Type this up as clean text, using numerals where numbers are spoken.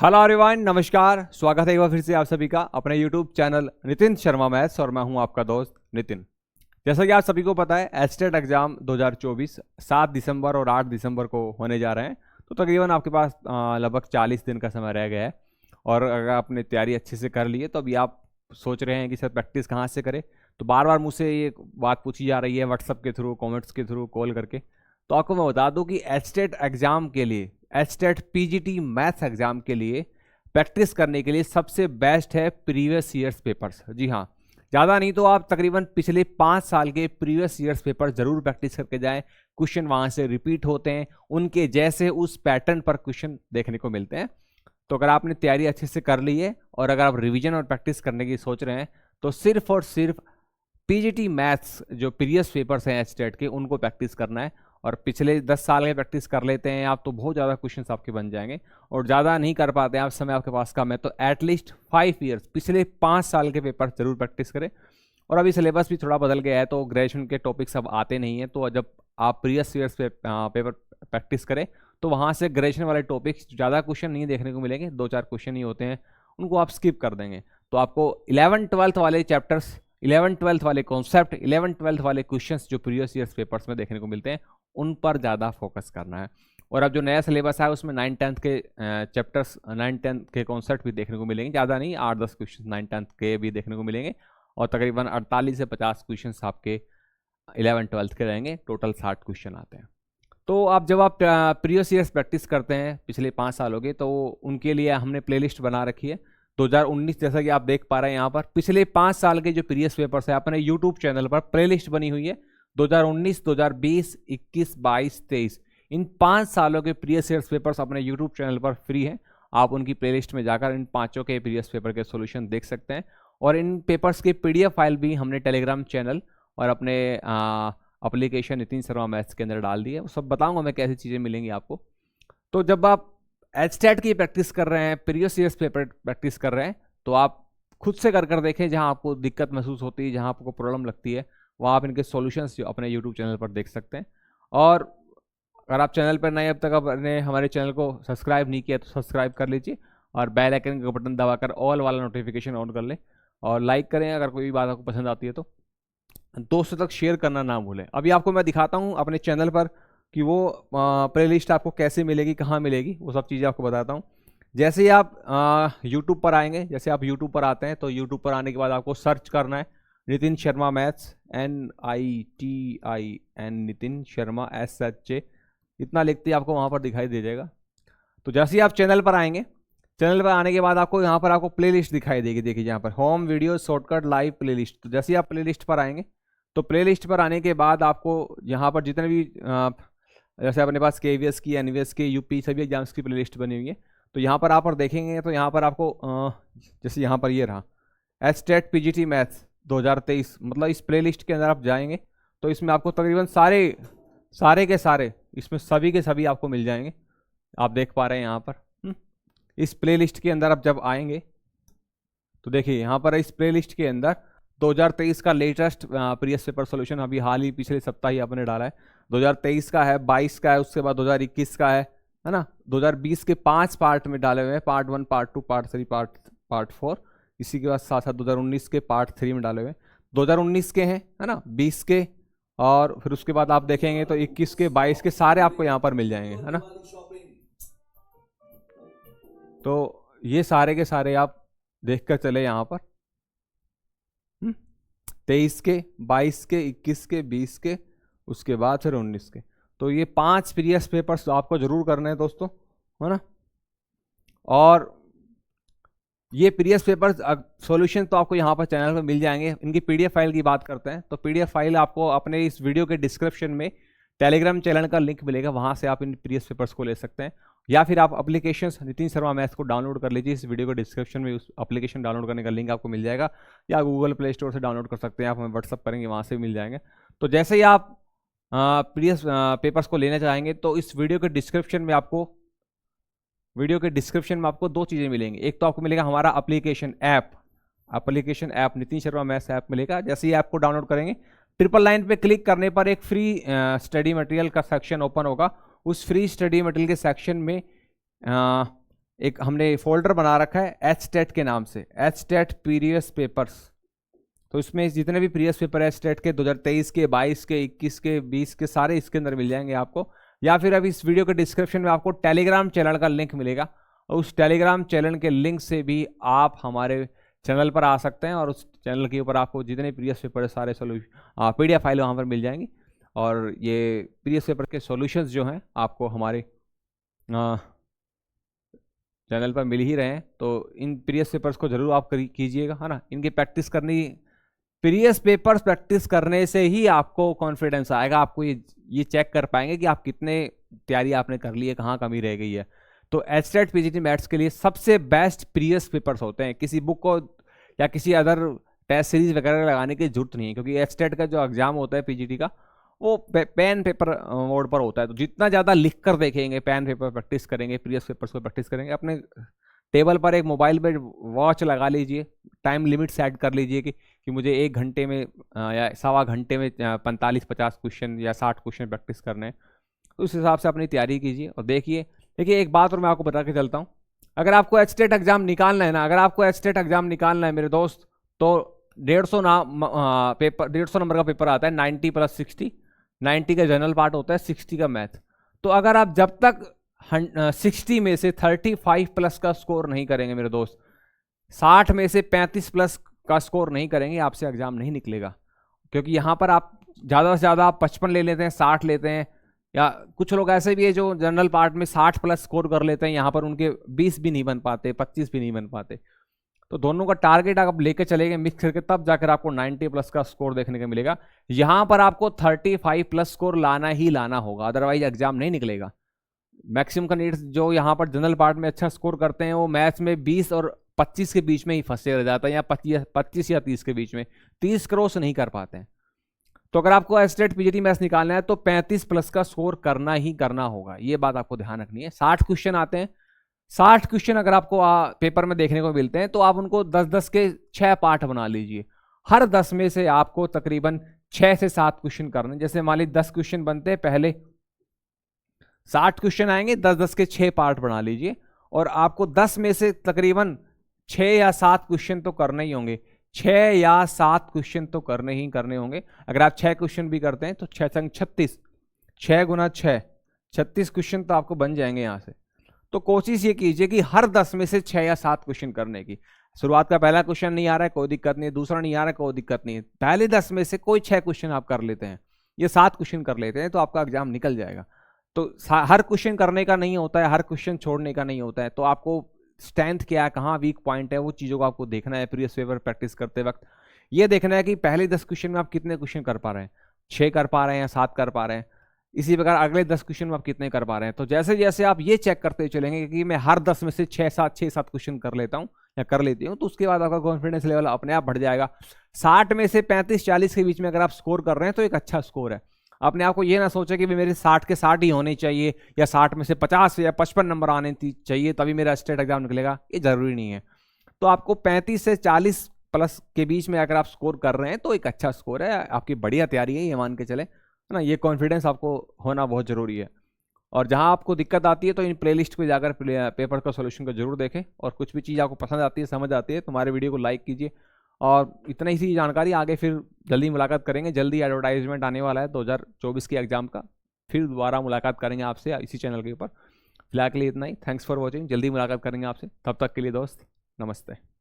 Hello everyone, नमस्कार। स्वागत है एक बार फिर से आप सभी का अपने YouTube channel Nitin Sharma maths और मैं हूं आपका दोस्त नितिन। जैसा कि आप सभी को पता है, एचटेट एग्जाम 2024 7 दिसंबर और 8 दिसंबर को होने जा रहे हैं। तो तकरीबन आपके पास लगभग 40 दिन का समय रह गया है। और अगर आपने तैयारी अच्छे से कर ली है तो अभी आप सोच रहे हैं कि सर प्रैक्टिस कहाँ से करें, तो बार बार मुझसे ये बात पूछी जा रही है व्हाट्सअप के थ्रू, कॉमेंट्स के थ्रू, कॉल करके। तो आपको मैं बता दूं कि एचटेट एग्जाम के लिए, एचटेट पीजीटी मैथ्स एग्जाम के लिए प्रैक्टिस करने के लिए सबसे बेस्ट है प्रीवियस ईयर्स पेपर्स। जी हाँ, ज़्यादा नहीं तो आप तकरीबन पिछले 5 साल के प्रीवियस ईयर्स पेपर जरूर प्रैक्टिस करके जाएं। क्वेश्चन वहाँ से रिपीट होते हैं, उनके जैसे उस पैटर्न पर क्वेश्चन देखने को मिलते हैं। तो अगर आपने तैयारी अच्छे से कर ली है और अगर आप रिवीजन और प्रैक्टिस करने की सोच रहे हैं तो सिर्फ और सिर्फ पीजीटी मैथ्स जो प्रीवियस पेपर्स हैं एचटेट के, उनको प्रैक्टिस करना है। और पिछले 10 साल के प्रैक्टिस कर लेते हैं आप तो बहुत ज़्यादा क्वेश्चंस आपके बन जाएंगे। और ज़्यादा नहीं कर पाते हैं आप, समय आपके पास कम है, तो एटलीस्ट 5 ईयर्स, पिछले 5 साल के पेपर जरूर प्रैक्टिस करें। और अभी सिलेबस भी थोड़ा बदल गया है तो ग्रेजुएशन के टॉपिक्स अब आते नहीं हैं। तो जब आप प्रीवियस ईयर्स पेपर प्रैक्टिस करें तो वहाँ से ग्रेजुएशन वाले टॉपिक्स ज़्यादा क्वेश्चन नहीं देखने को मिलेंगे, 2-4 क्वेश्चन ही होते हैं, उनको आप स्किप कर देंगे। तो आपको 11th-12th वाले चैप्टर्स, 11th-12th वाले कॉन्सेप्ट, 11th-12th वाले क्वेश्चंस जो प्रीवियस ईयर्स पेपर्स में देखने को मिलते हैं उन पर ज़्यादा फोकस करना है। और अब जो नया सिलेबस है उसमें 9th-10th के चैप्टर्स, 9th-10th के कॉन्सेप्ट भी देखने को मिलेंगे। ज़्यादा नहीं, 8-10 क्वेश्चन 9th-10th के भी देखने को मिलेंगे। और तकरीबन 48 से 50 क्वेश्चन आपके 11th-12th के रहेंगे। टोटल 60 क्वेश्चन आते हैं। तो आप जब आप प्रीवियस ईयर्स प्रैक्टिस करते हैं पिछले 5 सालों के, तो उनके लिए हमने प्लेलिस्ट बना रखी है 2019। जैसा कि आप देख पा रहे हैं यहाँ पर पिछले 5 साल के जो प्रीवियस पेपर्स है अपने यूट्यूब चैनल पर प्लेलिस्ट बनी हुई है। 2019, 2020, 21, 22, 23 इन 5 सालों के प्रीवियस ईयर्स पेपर्स अपने यूट्यूब चैनल पर फ्री हैं। आप उनकी प्लेलिस्ट में जाकर इन 5 के प्रीवियस पेपर के सॉल्यूशन देख सकते हैं। और इन पेपर्स की पीडीएफ फाइल भी हमने टेलीग्राम चैनल और अपने एप्लीकेशन नितिन शर्मा मैथ्स के अंदर डाल दी है। वो सब बताऊंगा मैं कैसी चीज़ें मिलेंगी आपको। तो जब आप एचटेट की प्रैक्टिस कर रहे हैं, प्रीवियस ईयर्स पेपर प्रैक्टिस कर रहे हैं, तो आप खुद से कर देखें। जहां आपको दिक्कत महसूस होती है, जहां आपको प्रॉब्लम लगती है, वहाँ आप इनके सॉल्यूशंस जो अपने यूट्यूब चैनल पर देख सकते हैं। और अगर आप चैनल पर नए, अब तक आपने हमारे चैनल को सब्सक्राइब नहीं किया तो सब्सक्राइब कर लीजिए और बेल आइकन का बटन दबाकर ऑल वाला नोटिफिकेशन ऑन कर लें। और लाइक करें अगर कोई भी बात आपको पसंद आती है तो। दोस्तों तक शेयर करना ना भूलें। अभी आपको मैं दिखाता हूँ अपने चैनल पर कि वो प्लेलिस्ट आपको कैसे मिलेगी, कहाँ मिलेगी, वो सब चीज़ें आपको बताता हूँ। जैसे ही आप यूट्यूब पर आएंगे, जैसे आप यूट्यूब पर आते हैं तो यूट्यूब पर आने के बाद आपको सर्च करना है Nitin Sharma maths, NITIN, Nitin Sharma SHA, इतना लिखते ही आपको वहाँ पर दिखाई दे जाएगा। तो जैसे ही आप चैनल पर आएंगे, चैनल पर आने के बाद आपको यहाँ पर आपको प्लेलिस्ट दिखाई देगी। देखिए यहाँ पर home video shortcut live playlist. तो जैसे ही आप प्लेलिस्ट पर आएंगे तो प्लेलिस्ट पर आने के बाद आपको यहाँ पर जितने भी जैसे अपने पास KVS की, NVS की, UP सभी एग्जाम्स की प्लेलिस्ट बनी हुई है। तो यहाँ पर आप देखेंगे तो यहाँ पर आपको जैसे यहाँ पर ये रहा एचटेट पीजीटी मैथ्स 2023, मतलब इस प्लेलिस्ट के अंदर आप जाएंगे तो इसमें आपको तकरीबन सारे के सारे, इसमें सभी के सभी आपको मिल जाएंगे। आप देख पा रहे हैं यहाँ पर इस प्लेलिस्ट के अंदर आप जब आएंगे तो देखिए यहाँ पर इस प्लेलिस्ट के अंदर 2023 का लेटेस्ट प्रीवियस पेपर सॉल्यूशन अभी हाल ही पिछले सप्ताह ही आपने डाला है। 2023 का है, 22 का है, उसके बाद 2021 का है ना। 2020 के 5 पार्ट में डाले हुए हैं, पार्ट 1, पार्ट 2, पार्ट 3, पार्ट 4। इसी के बाद साथ साथ 2019 के पार्ट 3 में डाले हुए हैं। 2019 के हैं, है ना, 20 के, और फिर उसके बाद आप देखेंगे तो 21 के, 22 के सारे आपको यहाँ पर मिल जाएंगे, है ना। तो ये सारे के सारे आप देख कर चले यहाँ पर 23 के, 22 के, 21 के, 20 के, उसके बाद फिर 19 के। तो ये 5 प्रीवियस पेपर्स आपको जरूर करने हैं दोस्तों, है ना। और ये प्रीवियस पेपर्स सॉल्यूशन तो आपको यहाँ पर चैनल पर मिल जाएंगे। इनकी पीडीएफ फाइल की बात करते हैं तो पीडीएफ फाइल आपको अपने इस वीडियो के डिस्क्रिप्शन में टेलीग्राम चैनल का लिंक मिलेगा, वहाँ से आप इन प्रीवियस पेपर्स को ले सकते हैं। या फिर आप एप्लीकेशन नितिन शर्मा मैथ्स को डाउनलोड कर लीजिए। इस वीडियो के डिस्क्रिप्शन में उस एप्लीकेशन डाउनलोड करने का लिंक आपको मिल जाएगा, या गूगल प्ले स्टोर से डाउनलोड कर सकते हैं। आप हमें व्हाट्सअप करेंगे, वहाँ से मिल जाएंगे। तो जैसे ही आप प्रीवियस पेपर्स को लेना चाहेंगे तो इस वीडियो के डिस्क्रिप्शन में आपको 2 चीज़ें मिलेंगी। एक तो आपको मिलेगा हमारा application app Nitin Sharma maths app मिलेगा। जैसे ही ऐप को डाउनलोड करेंगे, 999 पे क्लिक करने पर एक फ्री स्टडी मटेरियल का सेक्शन ओपन होगा। उस फ्री स्टडी मटेरियल के सेक्शन में एक हमने फोल्डर बना रखा है एचटेट के नाम से, एचटेट प्रीवियस पेपर्स। तो इसमें जितने भी प्रीवियस पेपर है एचटेट के 2023 के, 22 के, 21 के, 20 के, सारे इसके अंदर मिल जाएंगे आपको। या फिर अभी इस वीडियो के डिस्क्रिप्शन में आपको टेलीग्राम चैनल का लिंक मिलेगा, और उस टेलीग्राम चैनल के लिंक से भी आप हमारे चैनल पर आ सकते हैं, और उस चैनल के ऊपर आपको जितने प्रीवियस पेपर है सारे PDF फाइल वहाँ पर मिल जाएंगी। और ये प्रीवियस पेपर के सॉल्यूशंस जो हैं आपको हमारे चैनल पर मिल ही रहे हैं। तो इन प्रीवियस पेपर्स को जरूर आप कीजिएगा, है ना। इनकी प्रैक्टिस करनी, प्रीवियस पेपर्स प्रैक्टिस करने से ही आपको कॉन्फिडेंस आएगा, आपको ये चेक कर पाएंगे कि आप कितने तैयारी आपने कर ली है, कहाँ कमी रह गई है। तो एचटेट पीजीटी मैथ्स के लिए सबसे बेस्ट प्रीवियस पेपर्स होते हैं, किसी बुक को या किसी अदर टेस्ट सीरीज वगैरह लगाने की जरूरत नहीं है, क्योंकि एचटेट का जो एग्जाम होता है पीजीटी का वो पेन पेपर मोड पर होता है। तो जितना ज़्यादा लिख कर देखेंगे, पेन पेपर प्रैक्टिस करेंगे, प्रीवियस पेपर्स को प्रैक्टिस करेंगे, अपने टेबल पर एक मोबाइल पे वॉच लगा लीजिए, टाइम लिमिट सेट कर लीजिए कि मुझे 1 घंटे में या 1.25 घंटे में 45-50 क्वेश्चन या 60 क्वेश्चन प्रैक्टिस करने हैं। तो उस हिसाब से अपनी तैयारी कीजिए। और देखिए एक बात और मैं आपको बता के चलता हूँ, अगर आपको एचटेट एग्जाम निकालना है ना, अगर आपको एचटेट एग्जाम निकालना है मेरे दोस्त, तो 150 नंबर का पेपर आता है, 90 + 60, 90 का जनरल पार्ट होता है, 60 का मैथ। तो अगर आप जब तक 60 में से 35+ का स्कोर नहीं करेंगे मेरे दोस्त, 60 में से 35+ का स्कोर नहीं करेंगे, आपसे एग्जाम नहीं निकलेगा। क्योंकि यहाँ पर आप ज़्यादा से ज़्यादा 55 ले लेते हैं, 60 लेते हैं, या कुछ लोग ऐसे भी है जो जनरल पार्ट में 60+ स्कोर कर लेते हैं, यहाँ पर उनके 20 भी नहीं बन पाते, 25 भी नहीं बन पाते। तो दोनों का टारगेट आप लेके चलेंगे मिक्स करके, तब जाकर आपको 90+ का स्कोर देखने को मिलेगा। यहाँ पर आपको 35+ स्कोर लाना ही लाना होगा, अदरवाइज एग्जाम नहीं निकलेगा। मैक्सिमम कैंडिडेट्स जो यहाँ पर जनरल पार्ट में अच्छा स्कोर करते हैं, वो मैथ्स में 20 और 25 के बीच में ही फंसे रह जाता है, या 25 या 30 के बीच में, 30 क्रॉस नहीं कर पाते हैं। तो अगर आपको एचटेट पीजीटी मैथ्स निकालना है तो 35+ का स्कोर करना ही करना होगा, ये बात आपको ध्यान रखनी है। 60 क्वेश्चन आते हैं, 60 क्वेश्चन अगर आपको पेपर में देखने को मिलते हैं, तो आप उनको 10-10 के 6 पार्ट बना लीजिए। हर 10 में से आपको तकरीबन 6 से 7 क्वेश्चन करने। जैसे मान लीजिए 10 क्वेश्चन बनते हैं, पहले 60 क्वेश्चन आएंगे, 10-10 के 6 पार्ट बना लीजिए, और आपको 10 में से तकरीबन 6 या 7 क्वेश्चन तो करने ही होंगे, 6 या 7 क्वेश्चन तो करने ही करने होंगे। अगर आप 6 क्वेश्चन भी करते हैं तो 6 संग 36, 6 गुना 6, 36 क्वेश्चन तो आपको बन जाएंगे यहाँ से। तो कोशिश ये कीजिए कि हर 10 में से 6 या 7 क्वेश्चन करने की। शुरुआत का पहला क्वेश्चन नहीं आ रहा है, कोई दिक्कत नहीं है, दूसरा नहीं आ रहा है, कोई दिक्कत नहीं है, पहले 10 में से कोई 6 क्वेश्चन आप कर लेते हैं, ये 7 क्वेश्चन कर लेते हैं, तो आपका एग्जाम निकल जाएगा। तो हर क्वेश्चन करने का नहीं होता है, हर क्वेश्चन छोड़ने का नहीं होता है। तो आपको स्ट्रेंथ क्या है, कहाँ वीक पॉइंट है, वो चीज़ों को आपको देखना है प्रीवियस पेपर प्रैक्टिस करते वक्त। ये देखना है कि पहले 10 क्वेश्चन में आप कितने क्वेश्चन कर पा रहे हैं, 6 कर पा रहे हैं या 7 कर पा रहे हैं। इसी प्रकार अगले 10 क्वेश्चन में आप कितने कर पा रहे हैं। तो जैसे जैसे आप ये चेक करते चलेंगे कि मैं हर 10 में से 6-7 क्वेश्चन कर लेता हूँ या कर लेती हूँ, तो उसके बाद आपका कॉन्फिडेंस लेवल अपने आप बढ़ जाएगा। 60 में से 35-40 के बीच में अगर आप स्कोर कर रहे हैं तो एक अच्छा स्कोर है। अपने आप को ये ना सोचे कि मेरे 60 के 60 ही होने चाहिए, या 60 में से 50 या 55 नंबर आने चाहिए तभी मेरा स्टेट एग्जाम निकलेगा, ये जरूरी नहीं है। तो आपको 35 से 40 प्लस के बीच में अगर आप स्कोर कर रहे हैं तो एक अच्छा स्कोर है, आपकी बढ़िया तैयारी है, ये मान के चले, है ना। ये कॉन्फिडेंस आपको होना बहुत ज़रूरी है। और जहाँ आपको दिक्कत आती है तो इन प्लेलिस्ट पे जाकर पेपर का सॉल्यूशन को जरूर देखें, और कुछ भी चीज़ आपको पसंद आती है, समझ आती है, तुम्हारे वीडियो को लाइक कीजिए। और इतना ही सी जानकारी, आगे फिर जल्दी मुलाकात करेंगे, जल्दी एडवर्टाइजमेंट आने वाला है 2024 के एग्जाम का, फिर दोबारा मुलाकात करेंगे आपसे इसी चैनल के ऊपर। फिलहाल के लिए इतना ही, थैंक्स फॉर वॉचिंग, जल्दी मुलाकात करेंगे आपसे, तब तक के लिए दोस्त नमस्ते।